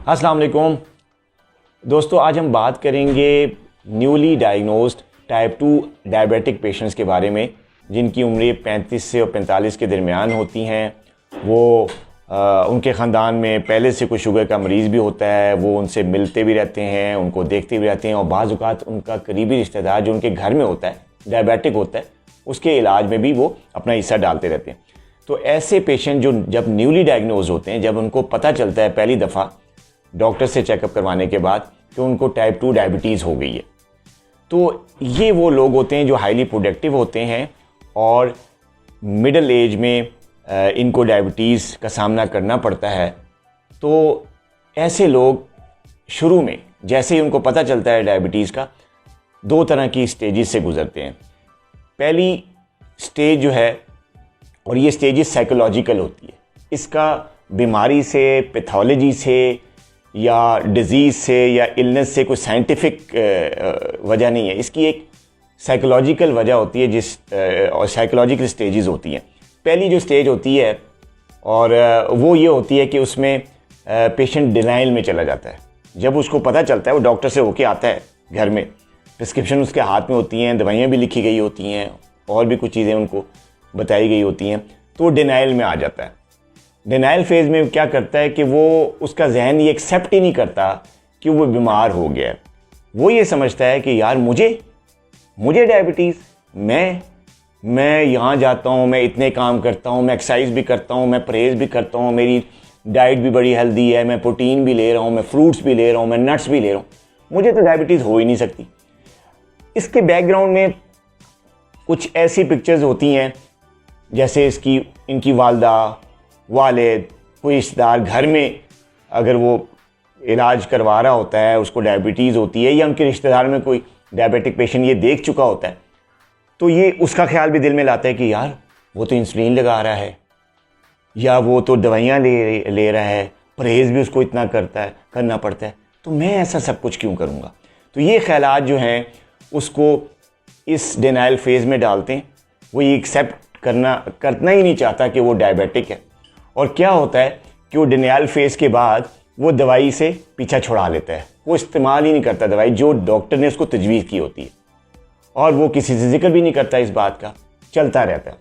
अस्सलाम वालेकुम दोस्तों, आज हम बात करेंगे newly diagnosed type 2 diabetic patients के बारे में जिनकी उम्र 35 से और 45 के दरमियान होती हैं। वो उनके ख़ानदान में पहले से कोई शुगर का मरीज़ भी होता है, वो उनसे मिलते भी रहते हैं, उनको देखते भी रहते हैं और बाज़ औक़ात उनका करीबी रिश्तेदार जो उनके घर में होता है, डायबिटिक होता है, उसके इलाज में भी वो अपना हिस्सा डालते रहते हैं। तो ऐसे पेशेंट जो जब न्यूली डायग्नोज होते हैं, जब उनको पता चलता है पहली दफ़ा डॉक्टर से चेकअप करवाने के बाद कि उनको टाइप 2 डायबिटीज़ हो गई है, तो ये वो लोग होते हैं जो हाईली प्रोडक्टिव होते हैं और मिडिल एज में इनको डायबिटीज़ का सामना करना पड़ता है। तो ऐसे लोग शुरू में जैसे ही उनको पता चलता है डायबिटीज़ का, दो तरह की स्टेजेस से गुज़रते हैं। पहली स्टेज जो है, और ये स्टेजेस साइकोलॉजिकल होती है, इसका बीमारी से, पैथोलॉजी से या डिज़ीज़ से या इलनेस से कोई साइंटिफिक वजह नहीं है। इसकी एक साइकोलॉजिकल वजह होती है और साइकोलॉजिकल स्टेजेस होती हैं। पहली जो स्टेज होती है और वो ये होती है कि उसमें पेशेंट डिनाइल में चला जाता है। जब उसको पता चलता है, वो डॉक्टर से होके आता है घर में, प्रिस्क्रिप्शन उसके हाथ में होती हैं, दवाइयाँ भी लिखी गई होती हैं और भी कुछ चीज़ें उनको बताई गई होती हैं, तो वो डिनाइल में आ जाता है। डिनाइल फेज़ में क्या करता है कि वो उसका जहन ये एक्सेप्ट ही नहीं करता कि वो बीमार हो गया है। वो ये समझता है कि यार मुझे डायबिटीज़, मैं यहाँ जाता हूँ, मैं इतने काम करता हूँ, मैं एक्सरसाइज भी करता हूँ, मैं परहेज़ भी करता हूँ, मेरी डाइट भी बड़ी हेल्दी है, मैं प्रोटीन भी ले रहा हूँ, मैं फ्रूट्स भी ले रहा हूँ, मैं नट्स भी ले रहा हूँ, मुझे तो डायबिटीज़ हो ही नहीं सकती। इसके बैकग्राउंड में कुछ ऐसी पिक्चर्स होती हैं जैसे इनकी वालदा, वालिद, कोई रिश्तेदार घर में अगर वो इलाज करवा रहा होता है, उसको डायबिटीज़ होती है, या उनके रिश्तेदार में कोई डायबिटिक पेशेंट ये देख चुका होता है, तो ये उसका ख्याल भी दिल में लाता है कि यार वो तो इंसुलिन लगा रहा है, या वो तो दवाइयाँ ले रहा है, परहेज़ भी उसको इतना करना पड़ता है, तो मैं ऐसा सब कुछ क्यों करूँगा। तो ये ख्यालात जो हैं उसको इस डिनाइल फेज़ में डालते हैं। वो ये एक्सेप्ट करना ही नहीं चाहता कि वो डायबिटिक है। और क्या होता है कि वो डिनाइल फेज़ के बाद वो दवाई से पीछा छुड़ा लेता है, वो इस्तेमाल ही नहीं करता दवाई जो डॉक्टर ने उसको तजवीज़ की होती है, और वो किसी से जिक्र भी नहीं करता इस बात का, चलता रहता है।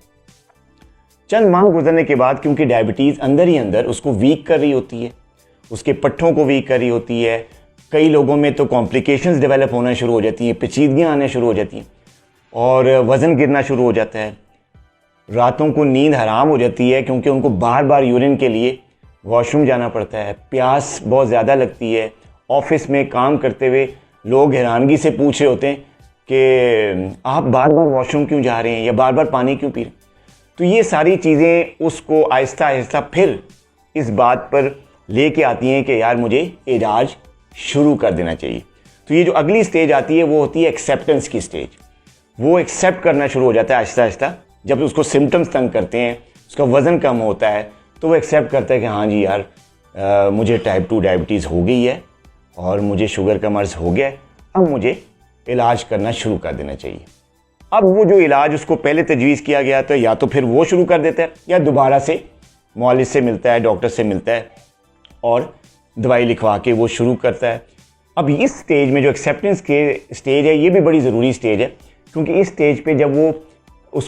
चंद माह गुजरने के बाद, क्योंकि डायबिटीज़ अंदर ही अंदर उसको वीक कर रही होती है, उसके पट्ठों को वीक कर रही होती है, कई लोगों में तो कॉम्प्लिकेशंस डेवलप होना शुरू हो जाती हैं, पेचीदगियाँ आना शुरू हो जाती हैं और वज़न गिरना शुरू हो जाता है। रातों को नींद हराम हो जाती है क्योंकि उनको बार बार यूरिन के लिए वॉशरूम जाना पड़ता है, प्यास बहुत ज़्यादा लगती है। ऑफिस में काम करते हुए लोग हैरानगी से पूछ रहे होते हैं कि आप बार बार वॉशरूम क्यों जा रहे हैं या बार बार पानी क्यों पी रहे हैं। तो ये सारी चीज़ें उसको आहिस्ता आहिस्ता फिर इस बात पर लेके आती हैं कि यार मुझे इलाज शुरू कर देना चाहिए। तो ये जो अगली स्टेज आती है वो होती है एक्सेप्टेंस की स्टेज। वो एक्सेप्ट करना शुरू हो जाता है आहिस्ता आहिस्ता। जब उसको सिम्टम्स तंग करते हैं, उसका वज़न कम होता है, तो वो एक्सेप्ट करता है कि हाँ जी यार मुझे टाइप 2 डायबिटीज़ हो गई है और मुझे शुगर का मर्ज़ हो गया है, अब मुझे इलाज करना शुरू कर देना चाहिए। अब वो जो इलाज उसको पहले तजवीज़ किया गया था, या तो फिर वो शुरू कर देता है या दोबारा से मुआलिज से मिलता है, डॉक्टर से मिलता है और दवाई लिखवा के वो शुरू करता है। अब इस स्टेज में जो एक्सेप्टेंस के स्टेज है, ये भी बड़ी ज़रूरी स्टेज है, क्योंकि इस स्टेज पे जब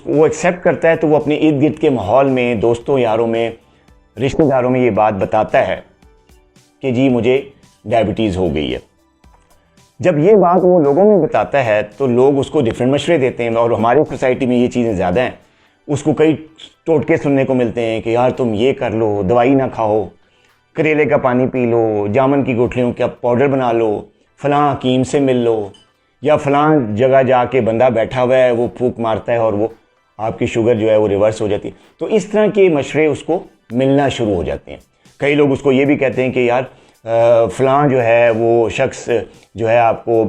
वो एक्सेप्ट करता है तो वो अपने इर्द गिर्द के माहौल में, दोस्तों यारों में, रिश्तेदारों में ये बात बताता है कि जी मुझे डायबिटीज़ हो गई है। जब ये बात वो लोगों में बताता है तो लोग उसको डिफरेंट मशवरे देते हैं, और हमारी सोसाइटी में ये चीज़ें ज़्यादा हैं। उसको कई टोटके सुनने को मिलते हैं कि यार तुम ये कर लो, दवाई ना खाओ, करेले का पानी पी लो, जामुन की गुठलियों का पाउडर बना लो, फ़लाँ हकीम से मिल लो, या फ़लाँ जगह जाके बंदा बैठा हुआ है वो फूंक मारता है और वो आपकी शुगर जो है वो रिवर्स हो जाती है। तो इस तरह के मशवरे उसको मिलना शुरू हो जाते हैं। कई लोग उसको ये भी कहते हैं कि यार फ़लाँ जो है वो शख्स जो है आपको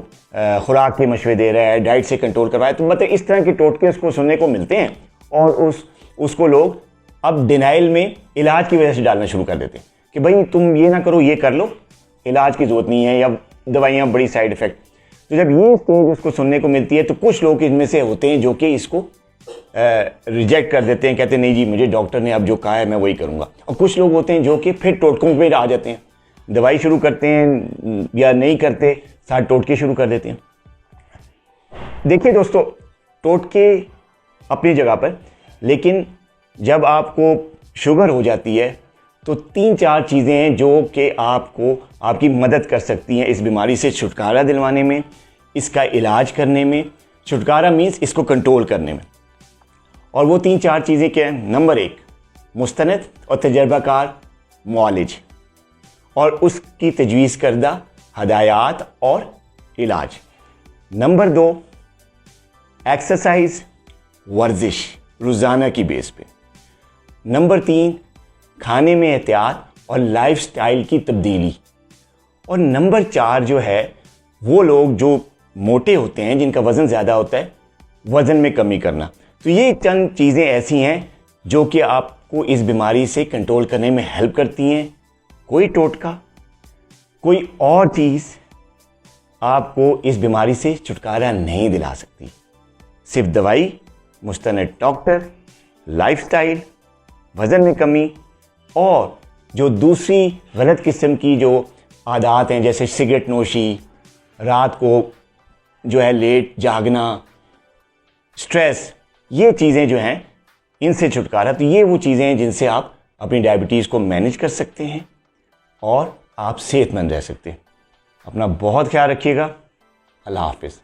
खुराक के मशवरे दे रहा है, डाइट से कंट्रोल करवाए। तो मतलब इस तरह के टोटके उसको सुनने को मिलते हैं और उसको लोग अब डिनाइल में इलाज की वजह से डालना शुरू कर देते हैं कि भाई तुम ये ना करो, ये कर लो, इलाज की ज़रूरत नहीं है, या दवाइयाँ बड़ी साइड इफ़ेक्ट। तो जब ये स्टेज उसको सुनने को मिलती है तो कुछ लोग इनमें से होते हैं जो कि इसको रिजेक्ट कर देते हैं, कहते हैं नहीं जी मुझे डॉक्टर ने अब जो कहा है मैं वही करूँगा। और कुछ लोग होते हैं जो कि फिर टोटकों पे आ जाते हैं, दवाई शुरू करते हैं या नहीं करते, साथ टोटके शुरू कर देते हैं। देखिए दोस्तों, टोटके अपनी जगह पर, लेकिन जब आपको शुगर हो जाती है तो 3-4 चीज़ें हैं जो कि आपको आपकी मदद कर सकती हैं इस बीमारी से छुटकारा दिलवाने में, इसका इलाज करने में। छुटकारा मीन्स इसको कंट्रोल करने में। और वो 3-4 चीज़ें क्या हैं? नंबर 1, मुस्तनद और तजर्बाकार मुआलिज और उसकी तजवीज़ करदा हदायत और इलाज। नंबर 2, एक्सरसाइज, वर्जिश रोज़ाना की बेस पे। नंबर 3, खाने में एहतियात और लाइफस्टाइल की तब्दीली। और नंबर 4 जो है, वो लोग जो मोटे होते हैं, जिनका वज़न ज़्यादा होता है, वज़न में कमी करना। तो ये चंद चीज़ें ऐसी हैं जो कि आपको इस बीमारी से कंट्रोल करने में हेल्प करती हैं। कोई टोटका, कोई और चीज़ आपको इस बीमारी से छुटकारा नहीं दिला सकती। सिर्फ दवाई, मुस्तनद डॉक्टर, लाइफस्टाइल, वज़न में कमी और जो दूसरी गलत किस्म की जो आदत हैं, जैसे सिगरेट नोशी, रात को जो है लेट जागना, स्ट्रेस, ये चीज़ें जो हैं इनसे छुटकारा। तो ये वो चीज़ें हैं जिनसे आप अपनी डायबिटीज़ को मैनेज कर सकते हैं और आप सेहतमंद रह सकते हैं। अपना बहुत ख्याल रखिएगा। अल्लाह हाफिज़।